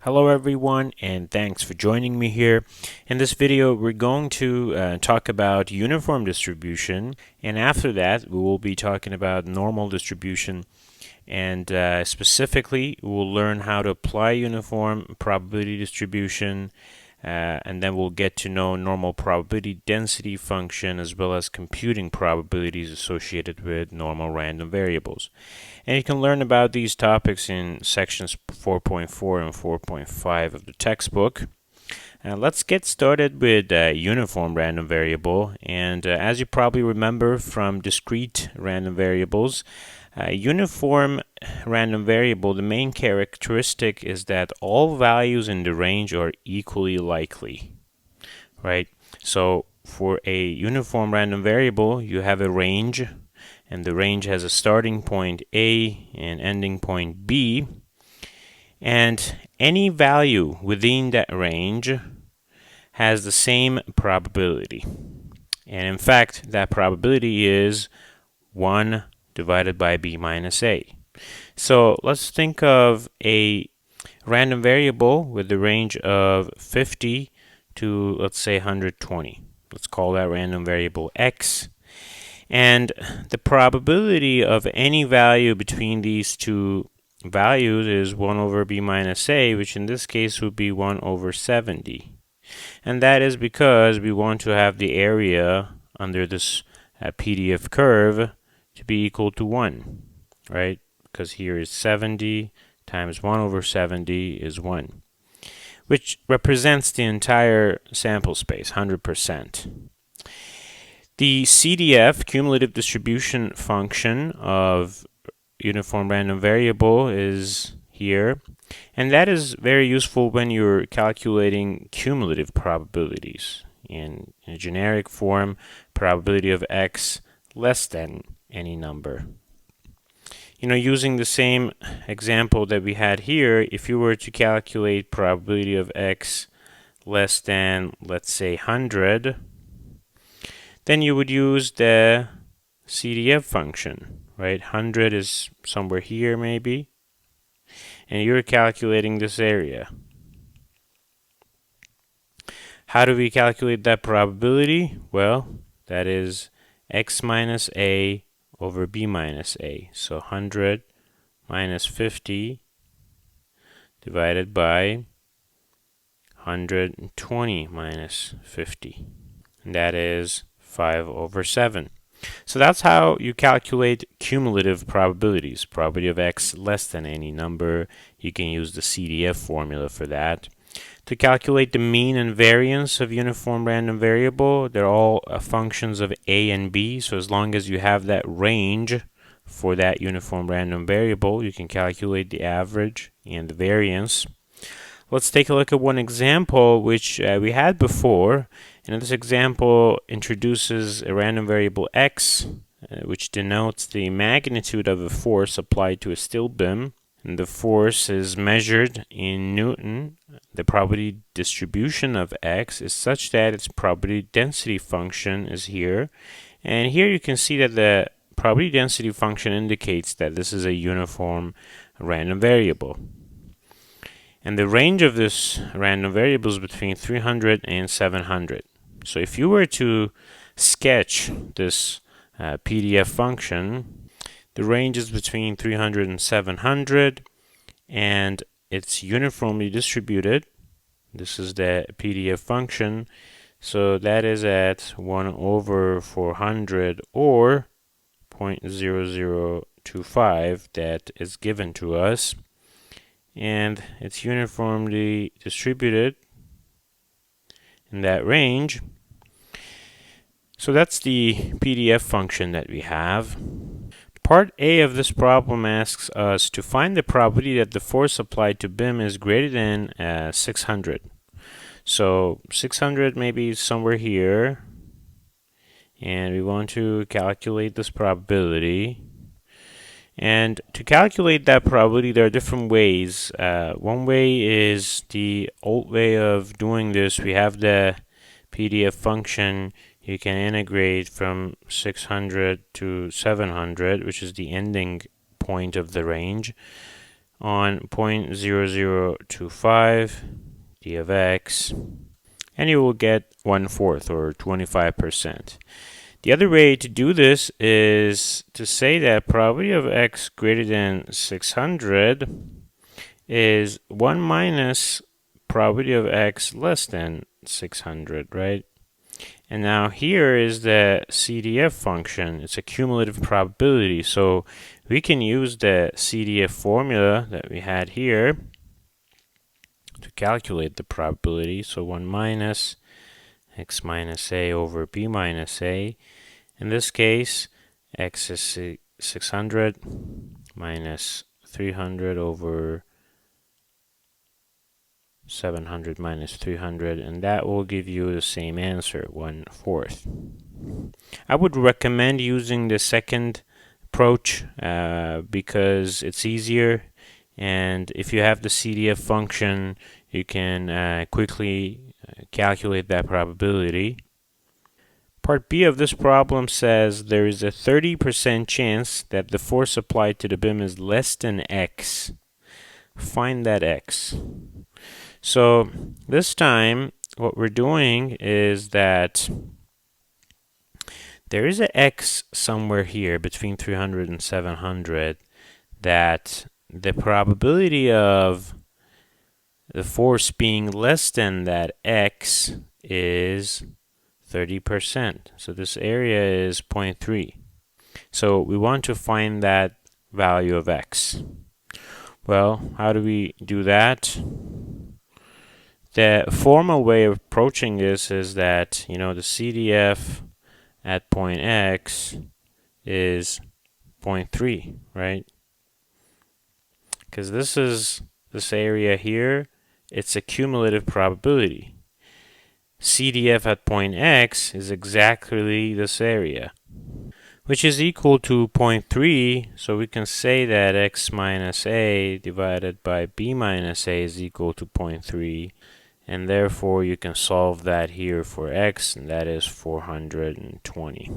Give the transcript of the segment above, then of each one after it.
Hello everyone, and thanks for joining me here. In this video we're going to talk about uniform distribution, and after that we will be talking about normal distribution, and specifically we'll learn how to apply uniform probability distribution, and then we'll get to know normal probability density function as well as computing probabilities associated with normal random variables. And you can learn about these topics in sections 4.4 and 4.5 of the textbook. Let's get started with uniform random variable. And as you probably remember from discrete random variables, uniform random variable, the main characteristic is that all values in the range are equally likely, right? So for a uniform random variable, you have a range, and the range has a starting point A and ending point B, and any value within that range has the same probability. And in fact, that probability is 1 divided by B minus A. So let's think of a random variable with the range of 50 to, let's say, 120. Let's call that random variable X. And the probability of any value between these two values is 1 over B minus A, which in this case would be 1 over 70. And that is because we want to have the area under this PDF curve to be equal to 1, right? Because here is 70 times 1 over 70 is 1, which represents the entire sample space, 100%. The CDF, cumulative distribution function of uniform random variable, is here, and that is very useful when you're calculating cumulative probabilities. In a generic form, probability of X less than any number. Using the same example that we had here, if you were to calculate probability of X less than, let's say, 100, then you would use the CDF function, right? 100 is somewhere here maybe, and you're calculating this area. How do we calculate that probability? Well, that is X minus A over B minus A. So 100 minus 50 divided by 120 minus 50. And that is 5 over 7. So that's how you calculate cumulative probabilities. Probability of X less than any number. You can use the CDF formula for that. To calculate the mean and variance of uniform random variable, they're all functions of A and B. So as long as you have that range for that uniform random variable, you can calculate the average and the variance. Let's take a look at one example which we had before. And this example introduces a random variable X, which denotes the magnitude of a force applied to a steel beam. And the force is measured in Newton. The probability distribution of X is such that its probability density function is here. And here you can see that the probability density function indicates that this is a uniform random variable. And the range of this random variable is between 300 and 700. So if you were to sketch this PDF function, the range is between 300 and 700, and it's uniformly distributed. This is the PDF function. So that is at 1 over 400, or 0.0025 that is given to us. And it's uniformly distributed in that range. So that's the PDF function that we have. Part A of this problem asks us to find the probability that the force applied to beam is greater than 600. So 600 maybe is somewhere here, and we want to calculate this probability. And to calculate that probability, there are different ways. One way is the old way of doing this. We have the PDF function. You can integrate from 600 to 700, which is the ending point of the range. on 0.0025 d of x, and you will get 1/4 or 25%. The other way to do this is to say that probability of x greater than 600 is 1 minus probability of x less than 600, right? And now here is the CDF function. It's a cumulative probability. So we can use the CDF formula that we had here to calculate the probability. So 1 minus x minus a over b minus a. In this case, x is 600 minus 300 over 700 minus 300, and that will give you the same answer, 1/4. I would recommend using the second approach because it's easier, and if you have the CDF function, you can quickly calculate that probability. Part B of this problem says there is a 30% chance that the force applied to the beam is less than x. Find that x. So this time, what we're doing is that there is an x somewhere here between 300 and 700 that the probability of the force being less than that x is 30%. So this area is 0.3. So we want to find that value of x. Well, how do we do that? The formal way of approaching this is that, the CDF at point x is 0.3, right? Because this area here, it's a cumulative probability. CDF at point x is exactly this area, which is equal to 0.3, so we can say that x minus a divided by b minus a is equal to 0.3, and therefore you can solve that here for x, and that is 420.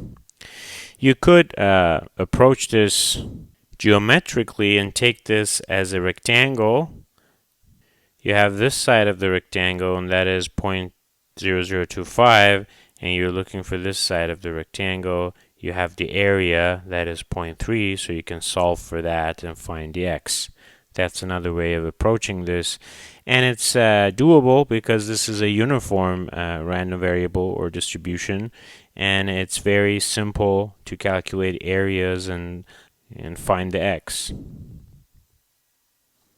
You could approach this geometrically and take this as a rectangle. You have this side of the rectangle, and that is 0.0025, and you're looking for this side of the rectangle. You have the area, that is 0.3, so you can solve for that and find the x. That's another way of approaching this. And it's doable because this is a uniform random variable or distribution, and it's very simple to calculate areas and find the x.